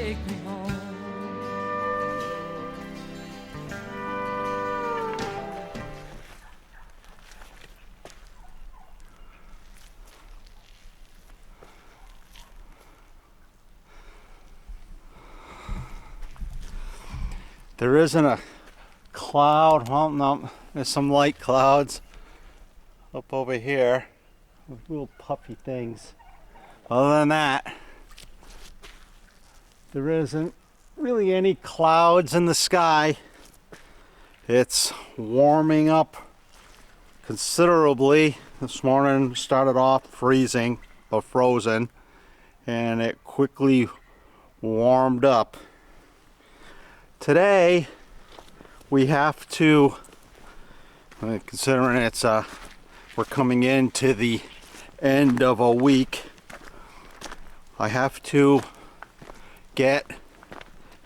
take me home. There isn't a cloud. Well, no, there's some light clouds up over here. Little puffy things. Other than that, there isn't really any clouds in the sky. It's warming up considerably. This morning started off freezing or frozen, and it quickly warmed up. Today we have to, considering it's we're coming into the end of a week, I have to get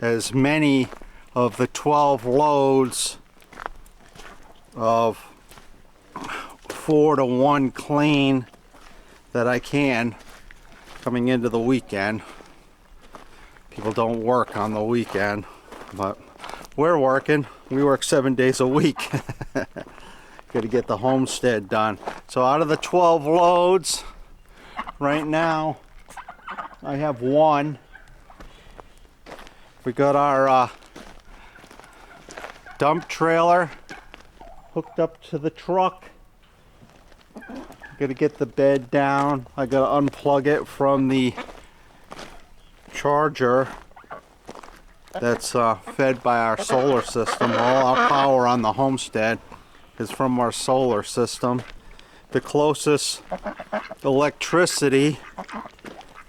as many of the 12 loads of 4-to-1 clean that I can coming into the weekend. People don't work on the weekend, but we're working. We work 7 days a week. Got to get the homestead done. So out of the 12 loads, right now, I have one. We got our dump trailer hooked up to the truck. Got to get the bed down. I got to unplug it from the charger that's fed by our solar system. All our power on the homestead is from our solar system. The closest electricity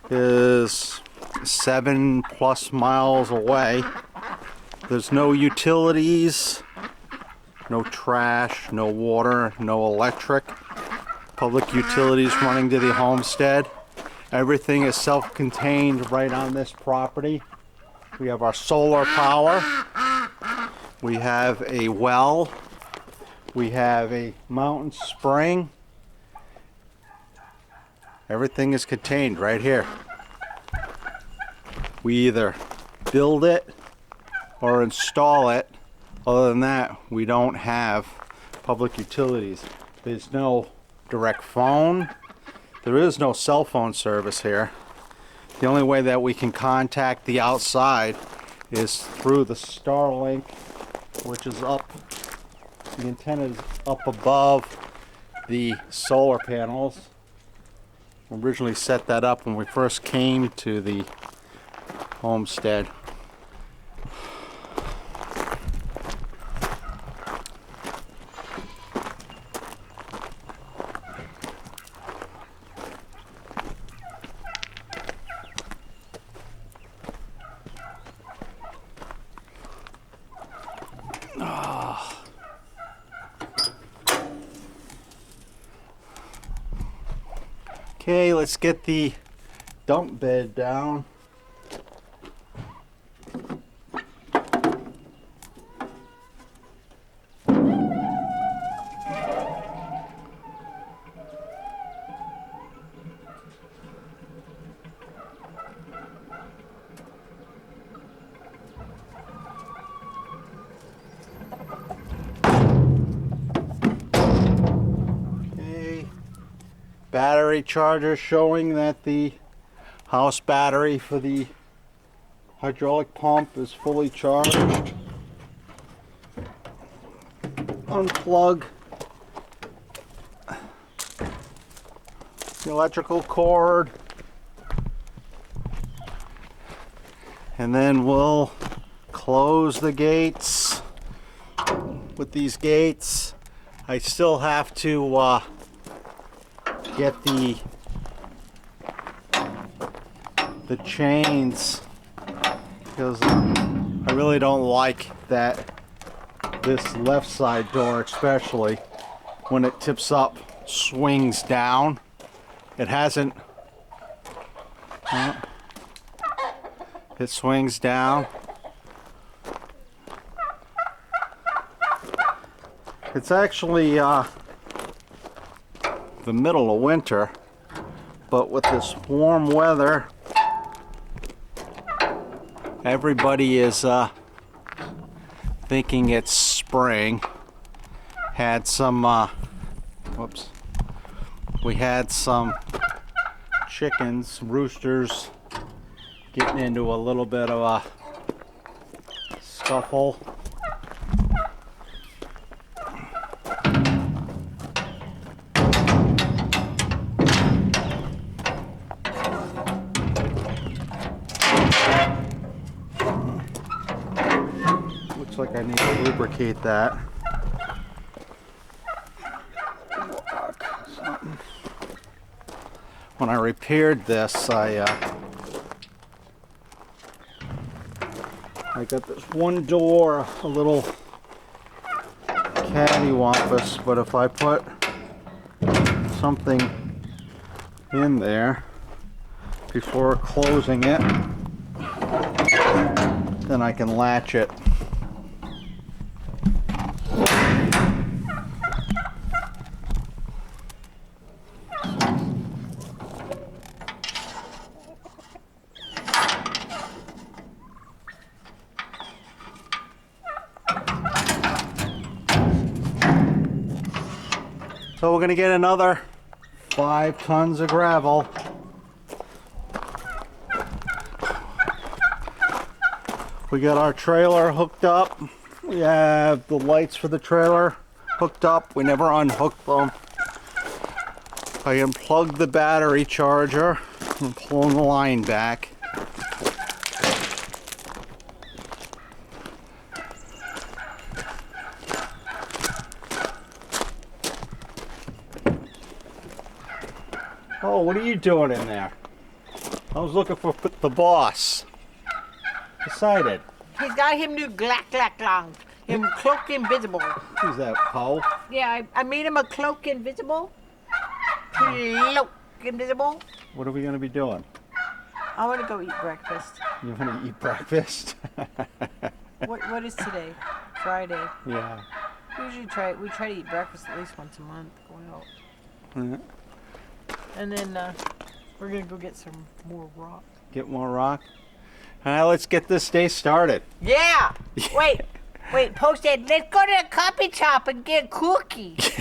is 7+ miles away. There's no utilities, no trash, no water, no electric. Public utilities running to the homestead. Everything is self-contained right on this property. We have our solar power. We have a well. We have a mountain spring. Everything is contained right here. We either build it or install it. Other than that, we don't have public utilities. There's no direct phone. There is no cell phone service here. The only way that we can contact the outside is through the Starlink, which is up. The antenna is up above the solar panels. We originally set that up when we first came to the homestead. Okay, let's get the dump bed down. Battery charger showing that the house battery for the hydraulic pump is fully charged. Unplug the electrical cord, and then we'll close the gates. With these gates, I still have to get the chains, because I really don't like that this left side door, especially when it tips up, swings down. It hasn't, it swings down. It's actually the middle of winter, but with this warm weather, Everybody is thinking it's spring. Had some, whoops. We had some chickens, roosters, getting into a little bit of a scuffle. Looks like I need to lubricate that. When I repaired this, I got this one door a little cattywampus, but if I put something in there before closing it, then I can latch it. So we're gonna get another 5 tons of gravel. We got our trailer hooked up. We have the lights for the trailer hooked up. We never unhooked them. I unplugged the battery charger and pulling the line back. Oh, what are you doing in there? I was looking for the boss. Decided. He's got him new glack long. Him cloak invisible. Who's that, Poe? Yeah, I made him a cloak invisible. Cloak invisible. What are we gonna be doing? I want to go eat breakfast. You wanna eat breakfast? What is today? Friday. Yeah. We try to eat breakfast at least once a month. Going out. Yeah. And then we're gonna go get some more rock. Get more rock? Alright, let's get this day started. Yeah! Wait, Post it. Let's go to the coffee shop and get cookies.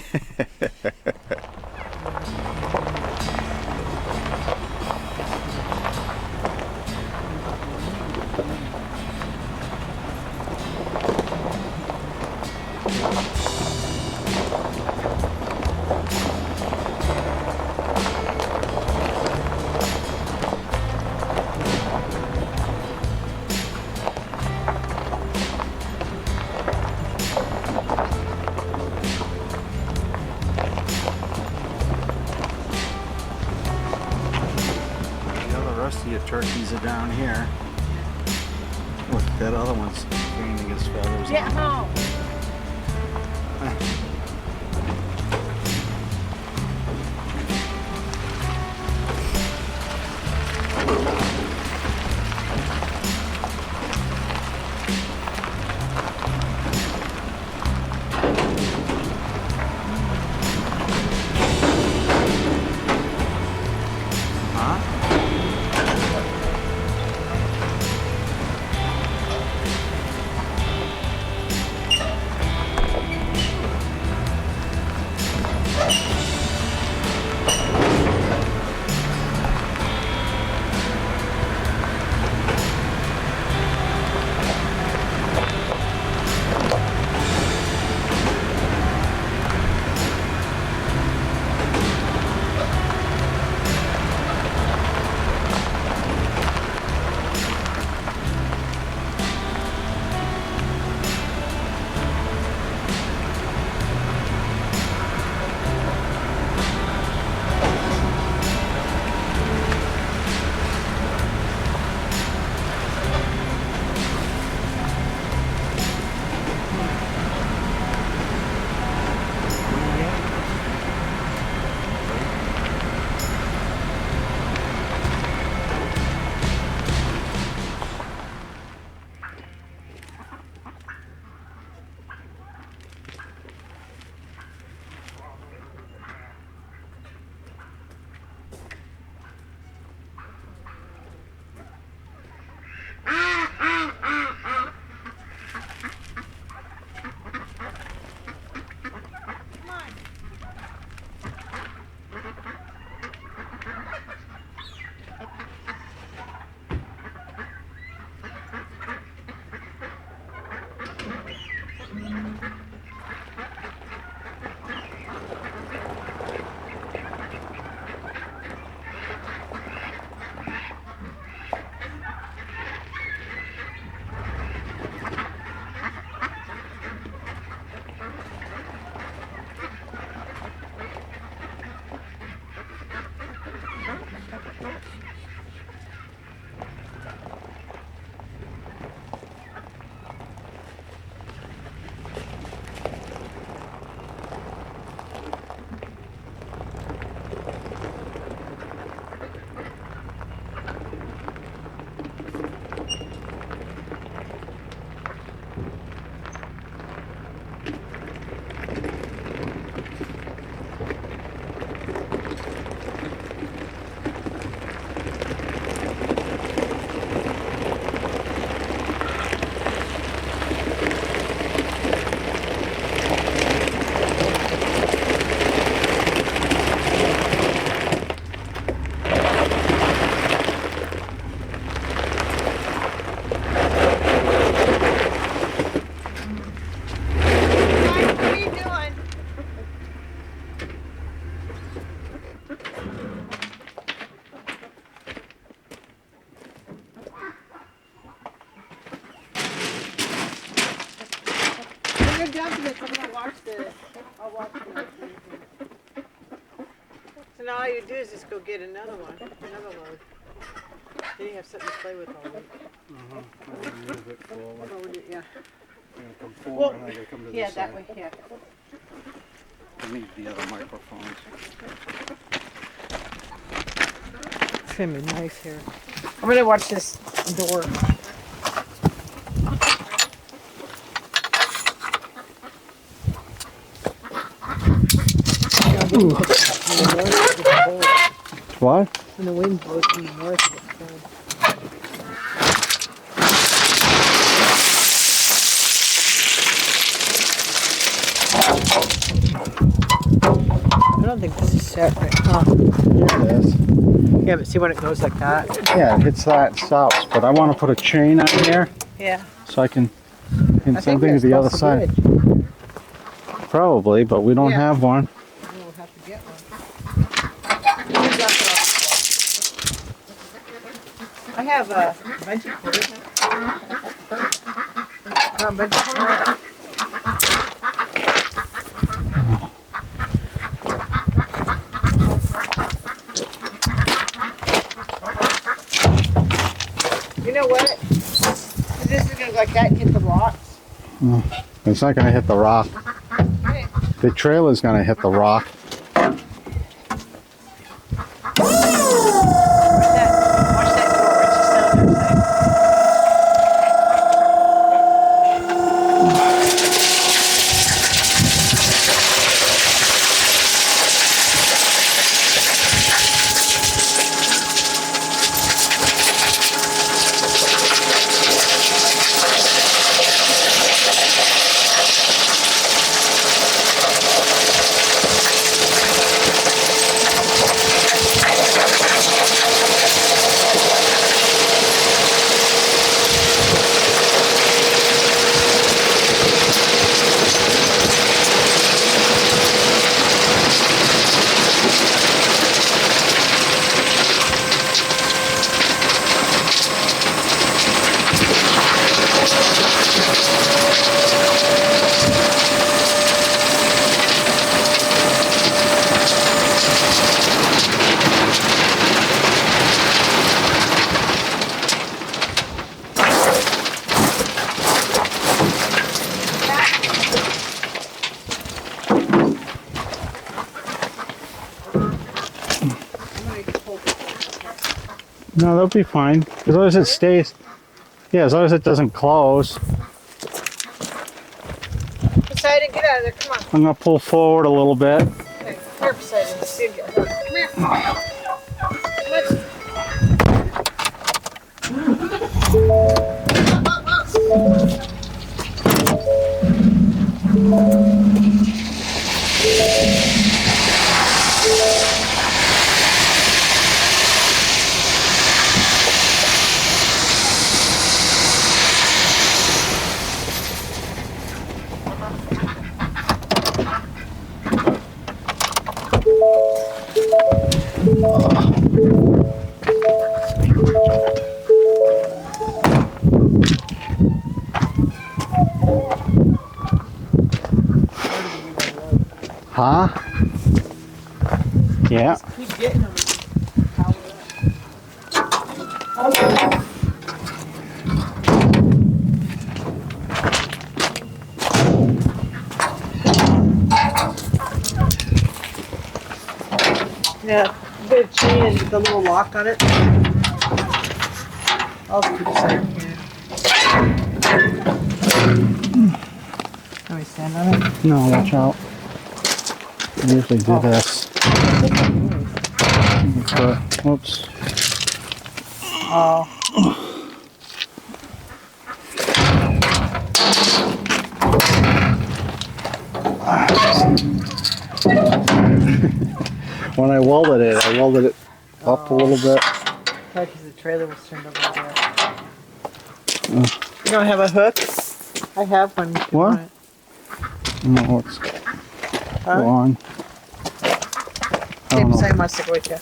The rest of your turkeys are down here. Look, that other one's gaining his feathers. Get home. done for this. I'm gonna watch this. I'll watch it. So now all you do is just go get another one, another load. Then you have something to play with all week. Move it forward. Yeah. Come forward and I gotta come to Yeah, this that side. way. Yeah. I need the other microphones. It's gonna be nice here. I'm gonna watch this door. What? When the wind blows from the north, it's cold. I don't think this is set right, huh? Yeah, it is. Yeah, but see when it goes like that? Yeah, it hits that and stops. But I want to put a chain on here Yeah. so I can. And I same think thing to the other that's side. good. Probably, but we don't Yeah. have one. We'll have to get one. I have a bungee cord. Bungee cord. You know what? This is gonna go like that and hit the rocks. It's not going to hit the rock. Okay. The trailer's going to hit the rock. Watch that door. It's just on the other side. No, that'll be fine. As long as it stays. Yeah, as long as it doesn't close. Poseidon, get out of there. Come on. I'm going to pull forward a little bit. Okay. Here, Poseidon. Let's see if you get hurt. Come here. Let's. Huh? Yeah. Keep getting them. Yeah, get a chain and the little lock on it. I'll keep it safe here. Can we stand on it? No, watch out. I usually do this. But, whoops. Oh. When I welded it up a little bit. Because the trailer was turned over there. You don't have a hook? I have one. if you What? want it. No, it's Huh? go on. I Okay, don't know. Poseidon wants to go with you.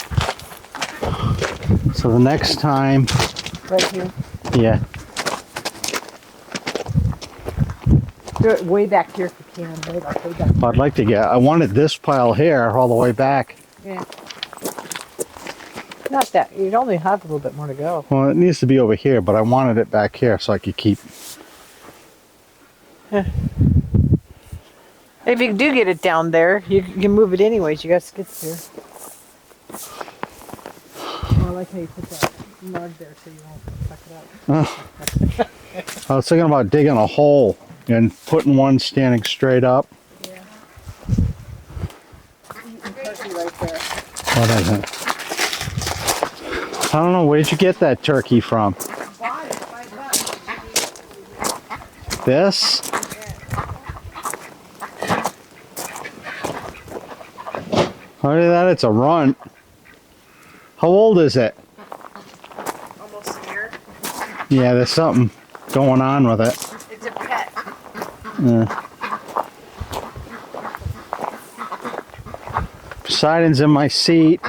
So the next time, Right here. yeah. Do it way back here if you can. Way back, way back. I'd like to get, I wanted this pile here all the way back. Yeah. Not that. You'd only have a little bit more to go. Well, it needs to be over here, but I wanted it back here so I could keep. If you do get it down there, you can move it anyways. You got skids here. Oh, I like how you put that mud there so you won't fuck it up. I was thinking about digging a hole and putting one standing straight up. Yeah. Turkey right there. What is it? I don't know. Where'd you get that turkey from? This? Look at that, it's a runt. How old is it? Almost a year. Yeah, there's something going on with it. It's a pet. Yeah. Poseidon's in my seat.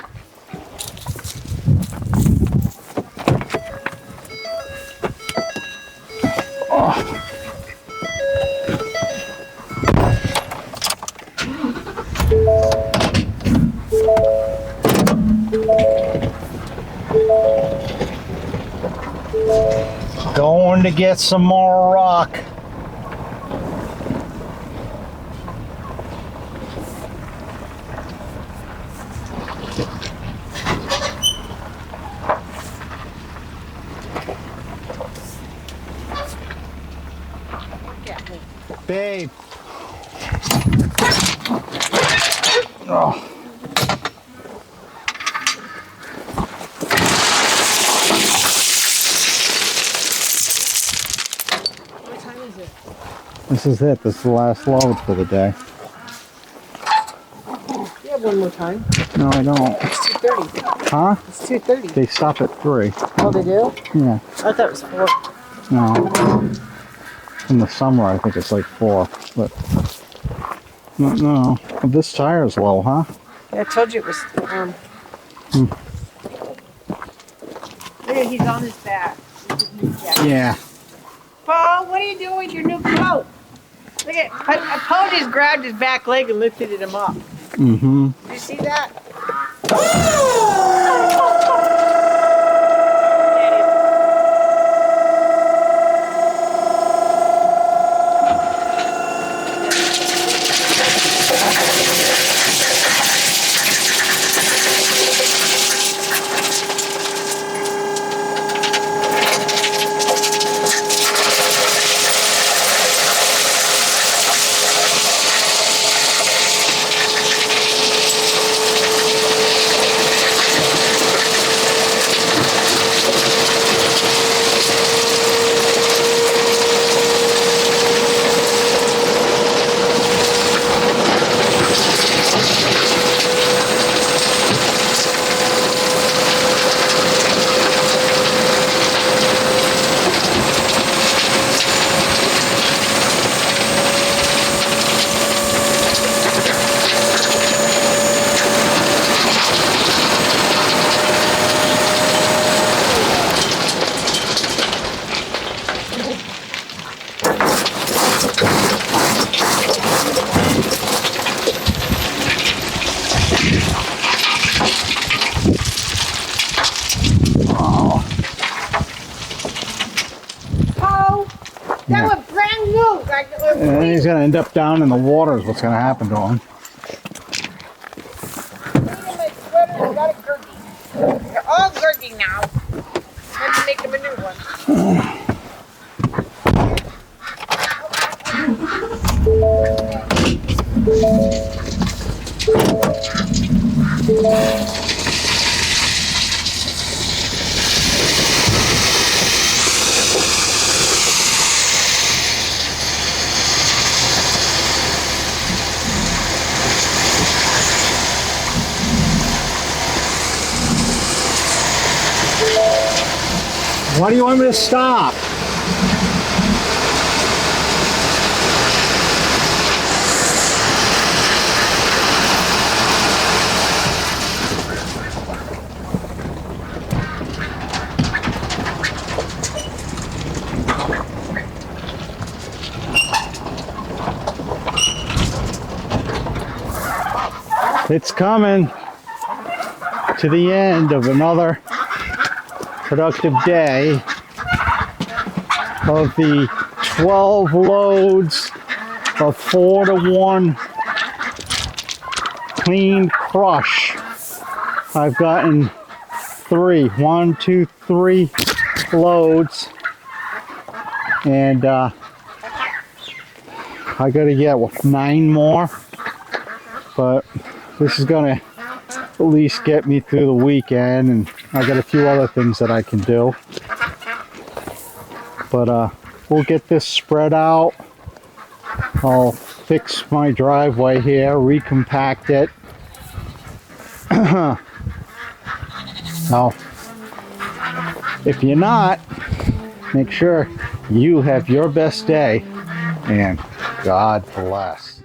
Going to get some more rock. Babe. Oh. What time is it? This is it. This is the last load for the day. You have one more time. No, I don't. It's 2:30. Huh? It's 2:30. They stop at 3. Oh, they do? Yeah. I thought it was 4. No. In the summer, I think it's like 4. But no. This tire's low, huh? Yeah, I told you it was. Hey, he's on his back. Yeah. Paul, what are you doing with your new coat? Look at. Paul just grabbed his back leg and lifted him up. Mm-hmm. Did you see that? That was brand new. Like, it was And he's gonna end up down in the water is what's gonna happen to him. my sweater and got a gurgy. They're all gurgy now. Had to make them a new one. Why do you want me to stop? It's coming to the end of another productive day of the 12 loads of 4-to-1 clean crush. I've gotten 3 loads, and I gotta get 9 more, but this is gonna at least get me through the weekend, and I got a few other things that I can do. But we'll get this spread out. I'll fix my driveway here, recompact it. Now, if you're not, make sure you have your best day, and God bless.